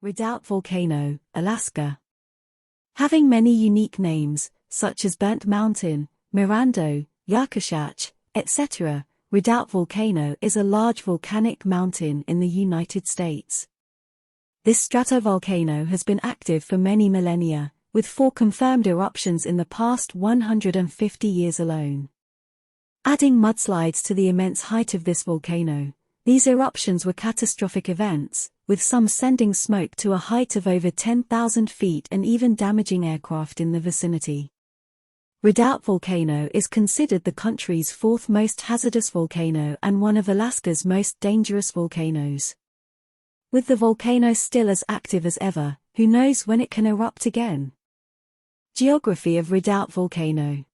Redoubt Volcano, Alaska. Having many unique names, such as Burnt Mountain, Mirando, Yjakushatsch, etc., Redoubt Volcano is a large volcanic mountain in the United States. This stratovolcano has been active for many millennia, with 4 confirmed eruptions in the past 150 years alone. Adding mudslides to the immense height of this volcano, these eruptions were catastrophic events, with some sending smoke to a height of over 10,000 feet and even damaging aircraft in the vicinity. Redoubt Volcano is considered the country's 4th most hazardous volcano and one of Alaska's most dangerous volcanoes. With the volcano still as active as ever, who knows when it can erupt again? Geography of Redoubt Volcano.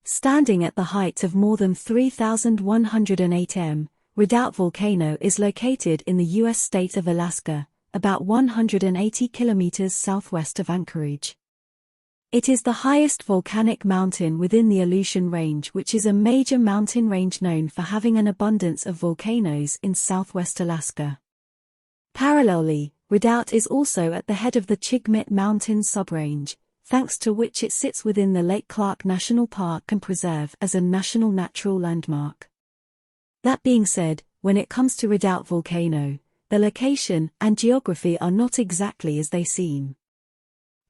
Standing at the height of more than 3,108 m, Redoubt Volcano is located in the U.S. state of Alaska, about 180 kilometers southwest of Anchorage. It is the highest volcanic mountain within the Aleutian Range, which is a major mountain range known for having an abundance of volcanoes in southwest Alaska. Parallelly, Redoubt is also at the head of the Chigmit Mountains subrange, thanks to which it sits within the Lake Clark National Park and Preserve as a national natural landmark. That being said, when it comes to Redoubt Volcano, the location and geography are not exactly as they seem.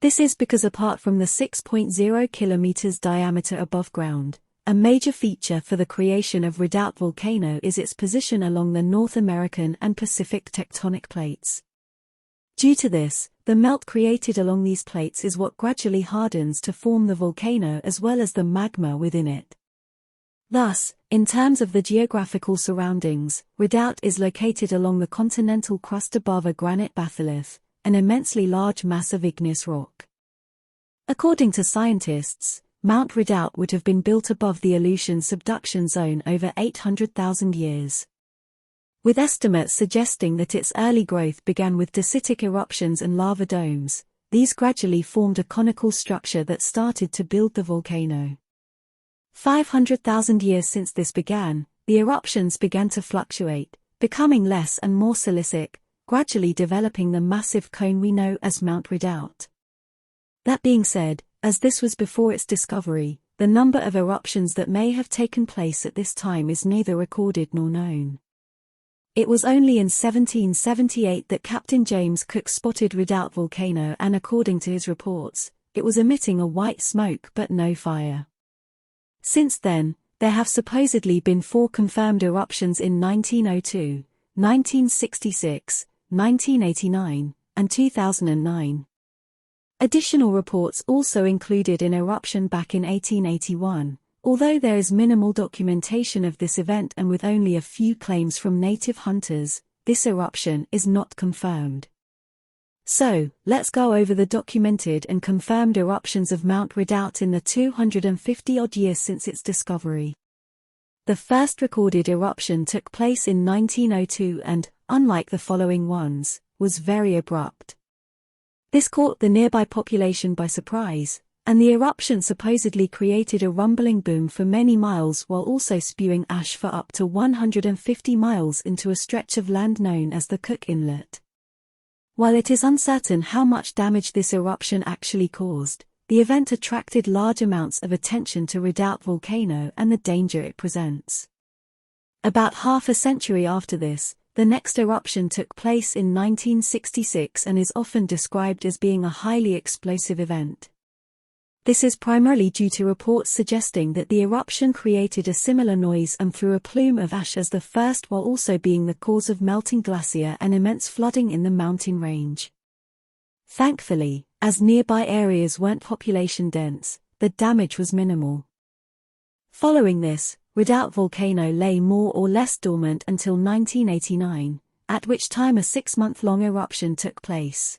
This is because apart from the 6.0 kilometers diameter above ground, a major feature for the creation of Redoubt Volcano is its position along the North American and Pacific tectonic plates. Due to this, the melt created along these plates is what gradually hardens to form the volcano as well as the magma within it. Thus, in terms of the geographical surroundings, Redoubt is located along the continental crust above a granite batholith, an immensely large mass of igneous rock. According to scientists, Mount Redoubt would have been built above the Aleutian subduction zone over 800,000 years. With estimates suggesting that its early growth began with dacitic eruptions and lava domes, these gradually formed a conical structure that started to build the volcano. 500,000 years since this began, the eruptions began to fluctuate, becoming less and more silicic, gradually developing the massive cone we know as Mount Redoubt. That being said, as this was before its discovery, the number of eruptions that may have taken place at this time is neither recorded nor known. It was only in 1778 that Captain James Cook spotted Redoubt Volcano, and according to his reports, it was emitting a white smoke but no fire. Since then, there have supposedly been 4 confirmed eruptions in 1902, 1966, 1989, and 2009. Additional reports also included an eruption back in 1881. Although there is minimal documentation of this event and with only a few claims from native hunters, this eruption is not confirmed. So, let's go over the documented and confirmed eruptions of Mount Redoubt in the 250-odd years since its discovery. The first recorded eruption took place in 1902 and, unlike the following ones, was very abrupt. This caught the nearby population by surprise, and the eruption supposedly created a rumbling boom for many miles while also spewing ash for up to 150 miles into a stretch of land known as the Cook Inlet. While it is uncertain how much damage this eruption actually caused, the event attracted large amounts of attention to Redoubt Volcano and the danger it presents. About half a century after this, the next eruption took place in 1966 and is often described as being a highly explosive event. This is primarily due to reports suggesting that the eruption created a similar noise and threw a plume of ash as the first, while also being the cause of melting glacier and immense flooding in the mountain range. Thankfully, as nearby areas weren't population dense, the damage was minimal. Following this, Redoubt Volcano lay more or less dormant until 1989, at which time a 6-month-long eruption took place.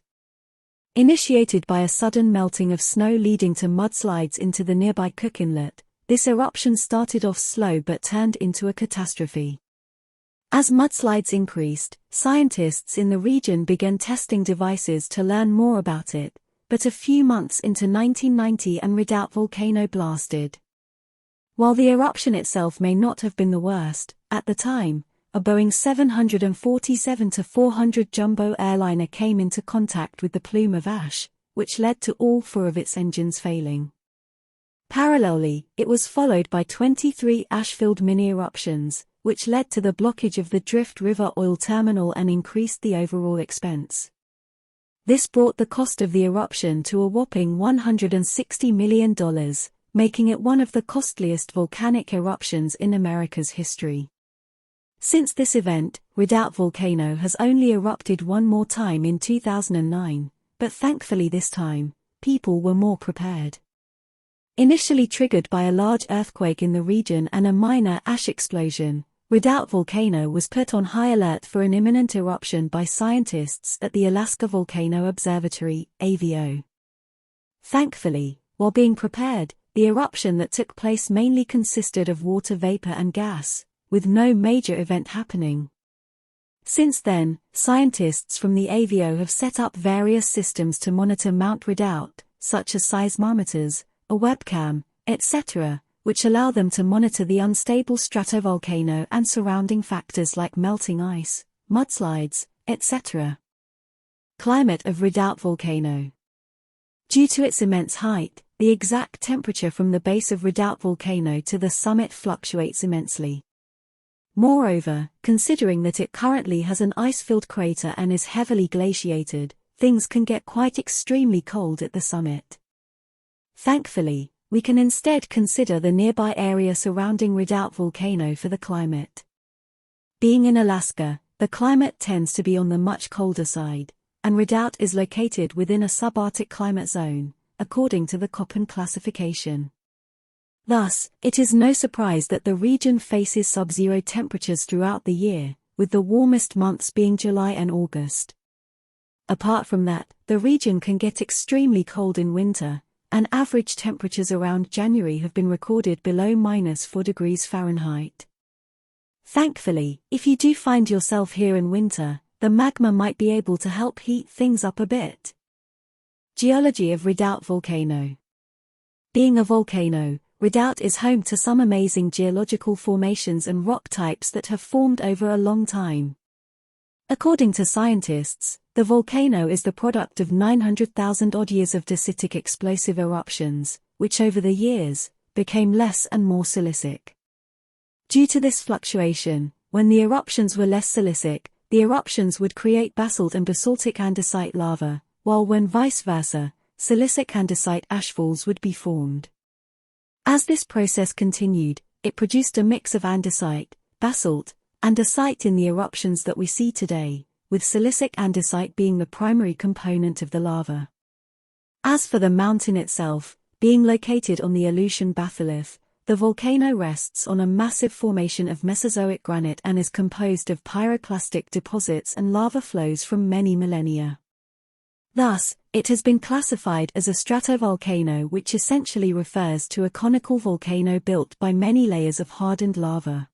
Initiated by a sudden melting of snow leading to mudslides into the nearby Cook Inlet, this eruption started off slow but turned into a catastrophe. As mudslides increased, scientists in the region began testing devices to learn more about it, but a few months into 1990 and Redoubt Volcano blasted. While the eruption itself may not have been the worst, at the time, a Boeing 747-400 jumbo airliner came into contact with the plume of ash, which led to all 4 of its engines failing. Parallelly, it was followed by 23 ash-filled mini-eruptions, which led to the blockage of the Drift River oil terminal and increased the overall expense. This brought the cost of the eruption to a whopping $160 million, making it one of the costliest volcanic eruptions in America's history. Since this event, Redoubt Volcano has only erupted one more time in 2009, but thankfully this time, people were more prepared. Initially triggered by a large earthquake in the region and a minor ash explosion, Redoubt Volcano was put on high alert for an imminent eruption by scientists at the Alaska Volcano Observatory, AVO. Thankfully, while being prepared, the eruption that took place mainly consisted of water vapor and gas, with no major event happening. Since then, scientists from the AVO have set up various systems to monitor Mount Redoubt, such as seismometers, a webcam, etc., which allow them to monitor the unstable stratovolcano and surrounding factors like melting ice, mudslides, etc. Climate of Redoubt Volcano. Due to its immense height, the exact temperature from the base of Redoubt Volcano to the summit fluctuates immensely. Moreover, considering that it currently has an ice-filled crater and is heavily glaciated, things can get quite extremely cold at the summit. Thankfully, we can instead consider the nearby area surrounding Redoubt Volcano for the climate. Being in Alaska, the climate tends to be on the much colder side, and Redoubt is located within a subarctic climate zone, according to the Köppen classification. Thus, it is no surprise that the region faces sub-zero temperatures throughout the year, with the warmest months being July and August. Apart from that, the region can get extremely cold in winter, and average temperatures around January have been recorded below -4 degrees Fahrenheit. Thankfully, if you do find yourself here in winter, the magma might be able to help heat things up a bit. Geology of Redoubt Volcano. Being a volcano, Redoubt is home to some amazing geological formations and rock types that have formed over a long time. According to scientists, the volcano is the product of 900,000 odd years of dacitic explosive eruptions, which over the years, became less and more silicic. Due to this fluctuation, when the eruptions were less silicic, the eruptions would create basalt and basaltic andesite lava, while when vice versa, silicic andesite ashfalls would be formed. As this process continued, it produced a mix of andesite, basalt, andesite in the eruptions that we see today, with silicic andesite being the primary component of the lava. As for the mountain itself, being located on the Aleutian batholith, the volcano rests on a massive formation of Mesozoic granite and is composed of pyroclastic deposits and lava flows from many millennia. Thus, it has been classified as a stratovolcano, which essentially refers to a conical volcano built by many layers of hardened lava.